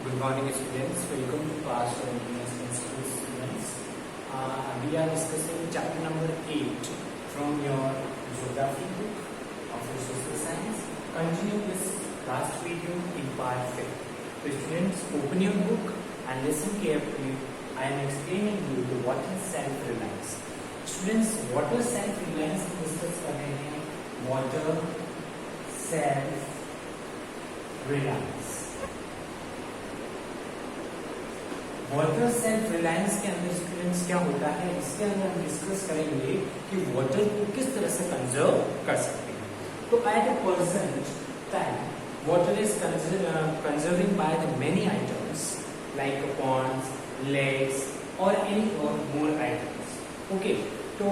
Good morning, students. Welcome to class of International School students. We are discussing chapter number 8 from your geography book of your social science. Continue this last video in part 5. So, students, open your book and listen carefully. I am explaining you what is self-reliance. Students, water self-reliance discuss कर रहे हैं. Water self-reliance. Water self reliance के अंदर students क्या होता है, इसके अंदर हम डिस्कस करेंगे कि वाटर को किस तरह से कंजर्व कर सकते हैं. तो at a percent time water is conserving by the many items like ponds, lakes और एनी और मोर आइटम्स. ओके, तो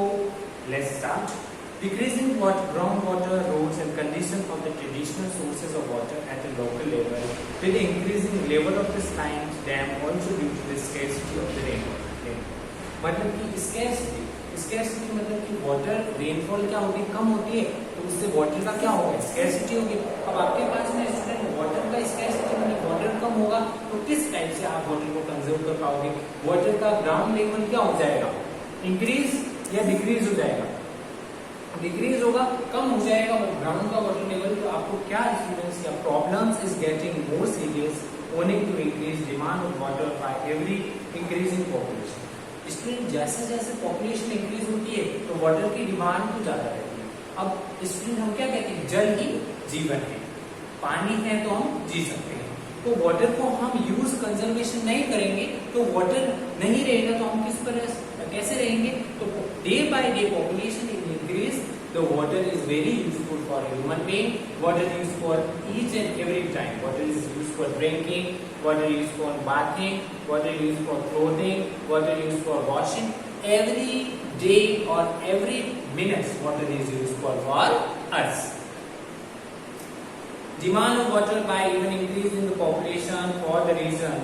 let's start. Decreasing groundwater, roads and condition of the traditional sources of water at a local level with the increasing level of the slimes dam also due to the scarcity of the rainfall. मतलब कि scarcity मतलब कि water rainfall क्या होगी, कम होती है, तो उससे water का क्या होगा, scarcity होगी. अब आपके पास में स्टूडेंट water का scarcity मतलब water कम होगा, तो किस टाइप से आप water को कंजर्व कर पाओगे. water का ग्राउंड लेवल क्या हो जाएगा, इंक्रीज या डिक्रीज हो जाएगा. डिक्रीज होगा, कम हो जाएगा ग्राउंड का वाटर लेवल. तो आपको क्या स्टूडेंट्स या problems is getting more serious owing to increase demand of water by every increase in population. Student जैसे जैसे पॉपुलेशन इंक्रीज होती है तो वाटर की डिमांड तो ज्यादा रहती है. अब स्टूडेंट हम क्या कहते हैं, जल ही जीवन है, पानी है तो हम जी सकते हैं. तो वाटर को हम यूज कंजर्वेशन नहीं करेंगे तो वाटर नहीं रहेगा, तो हम किस पर कैसे रहेंगे. तो day by day population increase, the water is very useful for human being. Water is used for each and every time. Water is used for drinking, water is used for bathing, water is used for clothing, water is used for washing. Every day or every minute water is used for us. Demand of water by even increase in the population for the reason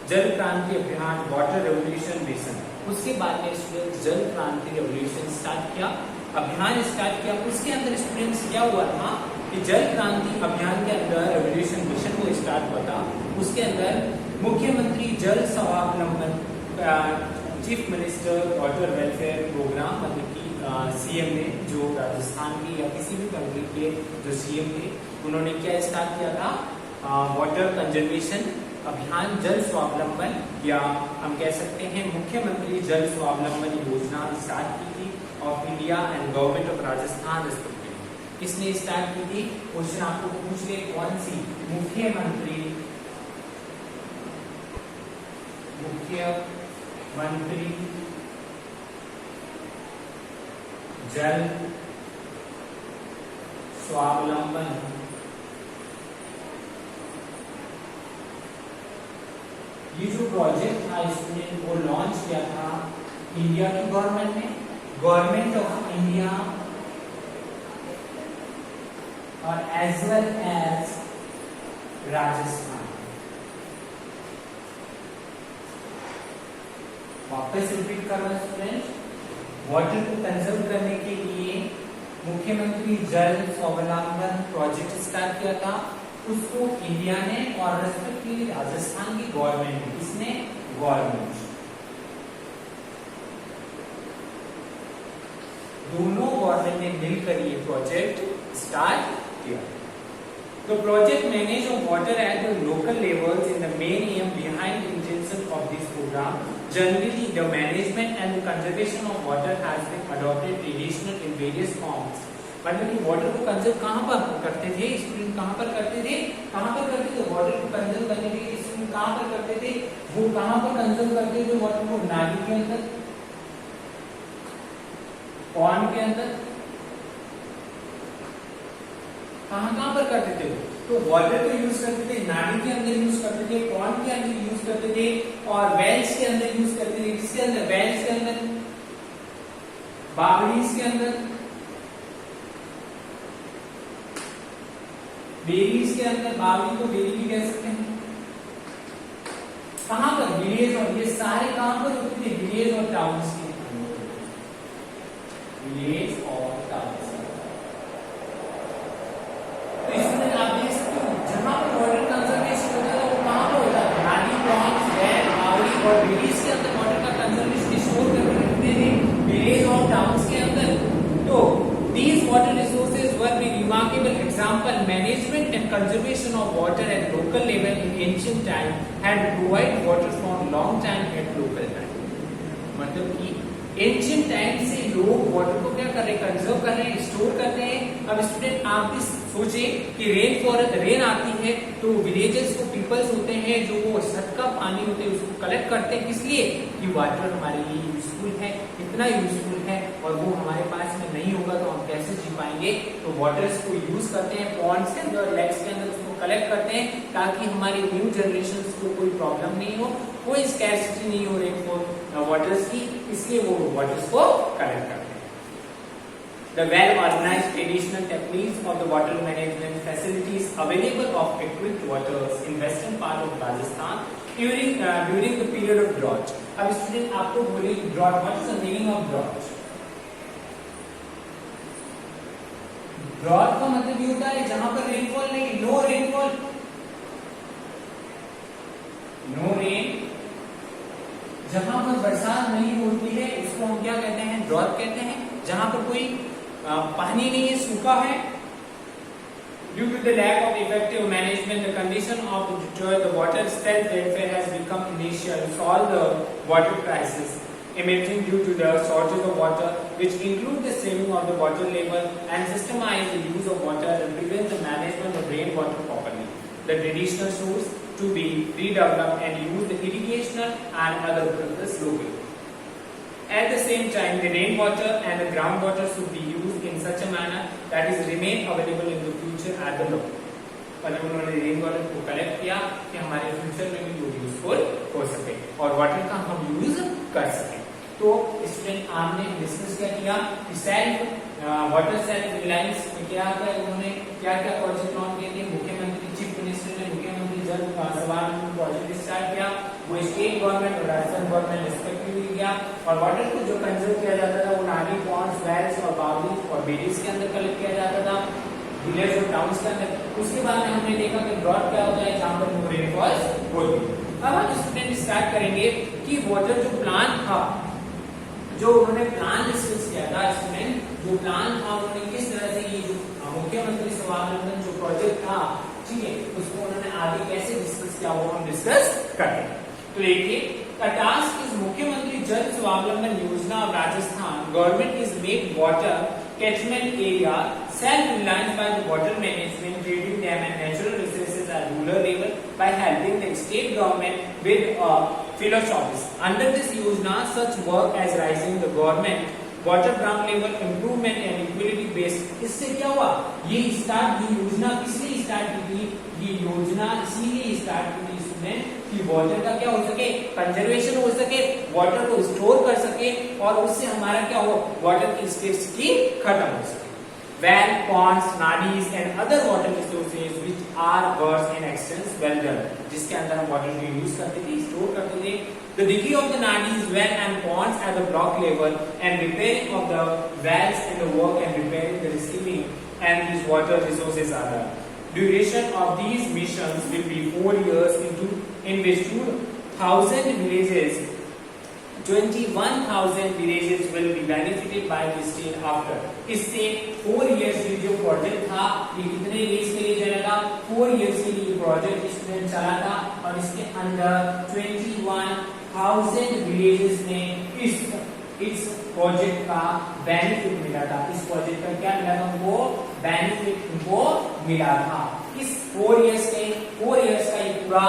जल क्रांति अभियान, water revolution mission. उसके बाद में student जल क्रांति revolution start किया, अभियान स्टार्ट किया. उसके अंदर स्टूडेंट्स क्या हुआ था कि जल क्रांति अभियान के अंदर रेवोल्यूशन मिशन को स्टार्ट हुआ था. उसके अंदर मुख्यमंत्री जल स्वावलंबन, chief minister water welfare programme, मतलब कि सीएम ने, जो राजस्थान की या किसी भी कंट्री के जो सीएम थे, उन्होंने क्या स्टार्ट किया था, वाटर कंजर्वेशन अभियान, जल स्वावलंबन, या हम कह सकते हैं मुख्यमंत्री जल स्वावलंबन योजना स्टार्ट की थी of India and government of Rajasthan respectively. किसने स्टार्ट की थी, क्वेश्चन आपको पूछ ले, कौन सी, मुख्यमंत्री जल स्वावलंबन ये जो प्रोजेक्ट था स्टूडेंट वो लॉन्च किया था इंडिया की गवर्नमेंट ने, गवर्नमेंट ऑफ इंडिया और एज वेल एज राजस्थान. वापस रिपीट कर रहा हूं स्टूडेंट, वाटर को कंजर्व करने के लिए मुख्यमंत्री जल स्वावलंबन प्रोजेक्ट स्टार्ट किया था. उसको इंडिया ने और रेस्पेक्टिवली राजस्थान की गवर्नमेंट ने, किसने, गवर्नमेंट, दोनों गवर्नमेंट ने मिलकर ये प्रोजेक्ट स्टार्ट किया. तो project manage of water at the local levels in the main aim behind intention of this programme. Generally the management and the conservation of water has been adopted traditional in various forms. मतलब कि water को conserve कहां पर करते थे student, कहां पर करते थे, वाटर को कंजर्व करने के लिए स्टूडेंट कहां पर करते थे, वो कहां पर कंजर्व करते थे वाटर को, नाली के अंदर, पॉन्ड के अंदर, कहां पर करते थे. तो वाटर को यूज करते थे, नाली के अंदर यूज करते थे, पॉन्ड के अंदर यूज करते थे, और वेल्स के अंदर यूज करते थे. किसके अंदर, वेल्स के अंदर, बावड़ीज के अंदर, बेरीज के अंदर. बावड़ी को बेरी भी कह सकते हैं. कहां पर, विलेज, और ये सारे कहां पर होते थे, विलेज और टाउन्स के, विलेज और टाउन्स. तो इसमें आप देख सकते हो जहां पर वाटर कंजर्वेशन होता है वो कहां पर होता है, conservation of water at local level in ancient time had to provide water for long time at local time. मतलब कि एंशियंट टाइम से लोग वाटर को क्या कर रहे हैं, कंजर्व कर रहे हैं, स्टोर कर रहे हैं। अब स्टूडेंट आप भी सोचे कि रेन आती है तो विलेजेस को पीपल्स होते हैं जो वो छत का पानी होते हैं उसको कलेक्ट करते हैं, किस लिए कि वाटर हमारे लिए यूजफुल है, इतना यूजफुल है और वो हमारे पास में नहीं होगा तो हम कैसे जी पाएंगे। तो वाटर्स को यूज करते हैं, पॉन्ड्स के अंदर, लेक्स के अंदर उसको कलेक्ट करते हैं ताकि हमारी न्यू जनरेशन को कोई प्रॉब्लम नहीं हो, कोई स्कैर्सिटी नहीं हो रेनफॉल वाटर्स की, इसलिए वो वाटर्स को कलेक्ट करते हैं। The well-organized traditional techniques of the water management facilities available of equipped waters in western part of Rajasthan during the period of drought. अब स्टूडेंट आपको बोले drought, what is the meaning of drought? Drought का मतलब ये होता है जहां पर रेनफॉल नहीं, नो रेनफॉल, नो रेन, जहां पर बरसात नहीं होती है उसको हम क्या कहते हैं, ड्रॉट कहते हैं। जहां पर कोई पानी नहीं है, सूखा है। Due to the lack of effective management, the condition of the water self-welfare has become an issue to solve the water crisis emerging due to the shortage of water, which include the saving of the water level and systemize the use of water and prevent the management of rainwater properly. The traditional source to be redeveloped and used the irrigational and other purposes locally. At the same time, the rainwater and the groundwater should be used in such a manner that is remain available in the future at the low. मतलब उन्होंने rain water को collect किया कि हमारे future में भी वो useful हो सके और वाटर का हम यूज कर सके। तो स्टूडेंट आपने डिस्कस क्या किया कि सेल्फ वाटर सेल्फ रिलायंस में क्या क्या उन्होंने क्या क्या प्रोजेक्ट लॉन्च किए थे। मुख्यमंत्री चीफ मिनिस्टर ने मुख्यमंत्री जल सवाल प्रोजेक्ट स्टार्ट किया, वो स्टेट गवर्नमेंट और राजस्थान गवर्नमेंट रिस्पेक्टिवली किया और वाटर को जो कंजर्व किया जाता था वो नाली, पॉन्ड्स, वेल्स और बाउंड्रीज और बेडीज के अंदर कलेक्ट किया जाता था, विलेज और टाउन्स के अंदर। उसके बाद में हमने देखा कि ड्रॉट क्या होता है, जहां पर नो रेनफॉल होती है। अब हम स्टूडेंट स्टार्ट करेंगे कि वाटर जो प्लान था, जो उन्होंने प्लान डिस्कस किया था स्टूडेंट, जो प्लान था उन्होंने किस तरह से ये जो मुख्यमंत्री स्वावलंबन जो प्रोजेक्ट था, ठीक है, उसको उन्होंने आगे कैसे डिस्कस किया वो हम डिस्कस करते हैं। तो देखिए, a task is मुख्यमंत्री जल स्वावलंबन योजना of Rajasthan. Government is make water catchment area self-reliant by the water management, treating them and natural resources at rural level by helping the state government with philosophies. Under this yojana, such work as rising the government water ground level improvement and equality based. इससे क्या हुआ, ये योजना किसने start की थी, ये योजना इसीलिए स्टार्ट की थी स्टूडेंट कि वाटर का क्या हो सके, कंजर्वेशन हो सके, वाटर को स्टोर कर सके और उससे हमारा क्या हो, वाटर की स्केर्सिटी खत्म हो सके। Well, ponds, nadis and other water resources which are worse in extent well done, जिसके अंदर हम वाटर को यूज करते थे, स्टोर करते थे। The digging of the nadis, well and ponds at the block level and repairing of the wells and the work and repairing the receiving and these water resources are done. Duration of these missions will be 4 years in which 2,000 villages 21,000 villages will be benefited by this state after. इससे 4 years के जो project था ये कितने days के लिए चलेगा, 4 years के लिए प्रोजेक्ट स्टूडेंट चला था और इसके अंदर 21,000 विलेजेस ने इस प्रोजेक्ट का बेनिफिट मिला था। इस प्रोजेक्ट का क्या मिला था उनको, बेनिफिट उनको मिला था। इस 4 years का ये पूरा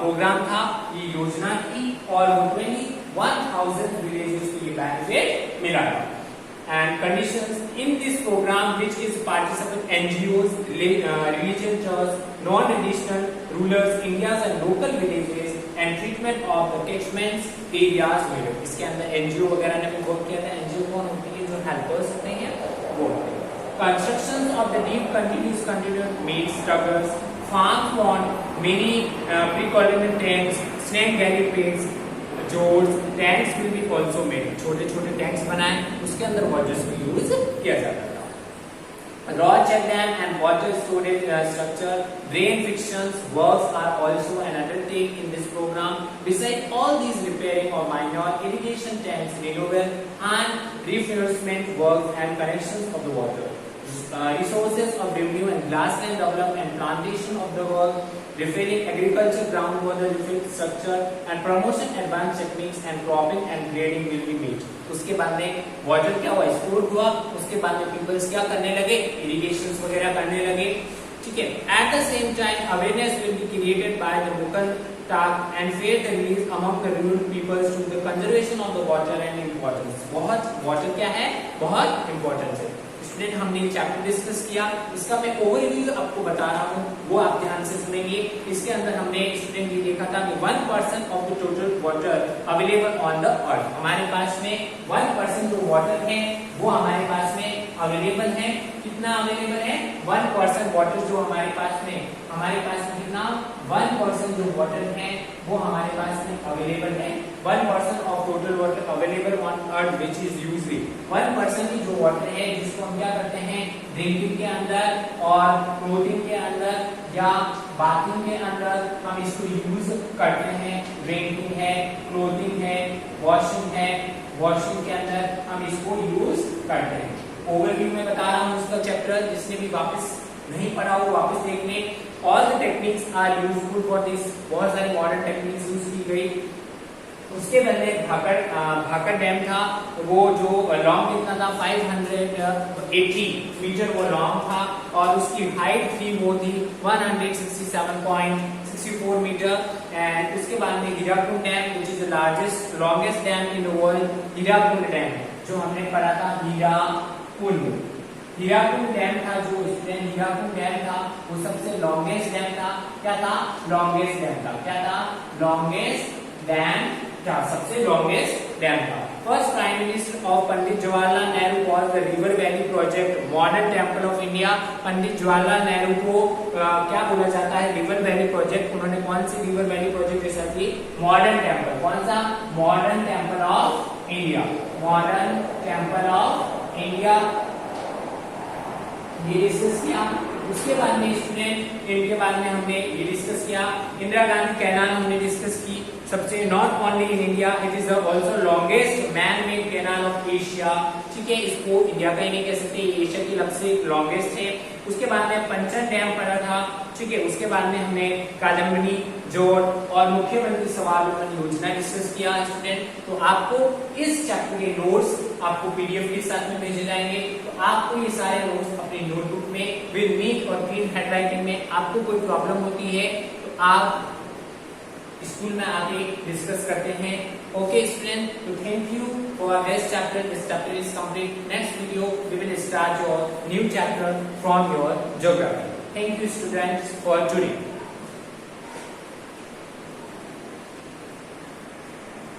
प्रोग्राम था, ये योजना थी और 21,000 villages को ये benefit मिला था। And conditions in this program which is participant NGOs, religion church, non-traditional rulers, India's and local villages and treatment of the catchment areas में इसके अंदर NGO वगैरह ने भी वर्क किया था। NGO कौन होती है, जो हेल्पर्स होते हैं वो होते हैं। Construction of the deep continuous meet struggles, farm pond, many pre-column tanks, snake galley pits, जोर्स, tanks will be also made, छोटे छोटे टैंक्स बनाए, उसके अंदर वाटर्स को यूज किया जाता था। Raw check dam and water storage structure, drain fixtures works are also an undertaking in this program. Besides all these repairing of minor irrigation tanks, renewal and refurbishment works and connections of the water resources of revenue and grassland development and plantation of the world, refilling agriculture groundwater refill structure and promotion advanced techniques and cropping and grading will be made. उसके बाद में water क्या हुआ, store हुआ, उसके बाद में peoples क्या करने लगे, इरिगेशन वगैरह करने लगे, ठीक है. At the same time awareness will be created by the local task and fair the release among the rural peoples to the conservation of the water and importance. बहुत वाटर क्या है, बहुत इंपॉर्टेंट है. स्टूडेंट हमने chapter discuss किया, इसका मैं overview आपको बता रहा हूँ, वो आप ध्यान से सुनेंगे. इसके अंदर हमने स्टूडेंट ये देखा था कि 1% of the total water available on the earth. हमारे पास में 1% जो वाटर है वो हमारे पास में अवेलेबल है. कितना अवेलेबल है, 1% वाटर जो हमारे पास में कितना 1% जो वाटर है वो हमारे पास में अवेलेबल है. 1% of total water available on earth which is usually 1% की जो वाटर है जिसको हम क्या करते हैं, ड्रिंकिंग के अंदर और क्लोथिंग के अंदर या बाथिंग के अंदर हम इसको यूज करते हैं. ड्रिंकिंग है, क्लोथिंग है, वॉशिंग के अंदर हम इसको यूज करते हैं. ओवरव्यू में बता रहा हूँ उसका चैप्टर, जिसने भी वापस नहीं पढ़ा वो वापस देख ले. All the techniques are useful for this. बहुत सारी मॉडर्न टेक्निक्स यूज की गई. उसके पहले भाकर डैम था, वो जो लॉन्ग कितना था 580 मीटर वो लॉन्ग था और उसकी हाइट थी वो थी 167.64 मीटर. एंड उसके बाद में Hirakud dam which is the largest longest dam in the world. Hirakud dam जो हमने पढ़ा था, हीराकुंड डैम था, जो हीराकुंड डैम था वो सबसे लॉन्गेस्ट डैम था. क्या था, लॉन्गेस्ट डैम था. क्या था, लॉन्गेस्ट डैम था, सबसे लॉन्गेस्ट डैम था. First prime minister of Pandit Jawaharlal Nehru called the river valley project modern temple of India. Pandit Jawaharlal Nehru को क्या बोला जाता है, रिवर वैली प्रोजेक्ट. उन्होंने कौन सी रिवर वैली प्रोजेक्ट जैसा की, मॉडर्न टेम्पल. कौन सा, modern temple of India. Modern temple of India ये डिस्कस किया. उसके बाद में स्टूडेंट इनके बारे में हमने ये डिस्कस किया. इंदिरा गांधी कैनाल हमने डिस्कस की. सबसे not only in India, it is also longest man made canal of Asia. ठीक है, इसको इंडिया का ही नहीं कह सकते, एशिया की सबसे लॉन्गेस्ट है. उसके बाद में पंचन डैम पड़ा था. ठीक है, उसके बाद में हमने कादम्बनी, जोट और मुख्यमंत्री स्वावलंबन योजना डिस्कस किया. स्टूडेंट तो आपको इस चैप्टर के नोट्स आपको पीडीएफ के साथ में भेजे जाएंगे. तो आपको ये सारे नोट्स अपनी नोटबुक में विद नीट और क्लीन हैंडराइटिंग में, आपको कोई प्रॉब्लम होती है तो आप स्कूल में आके डिस्कस करते हैं. ओके स्टूडेंट, तो thank you for this chapter. This chapter is complete. Next video we will start your new chapter from your geography. Thank you students for tuning.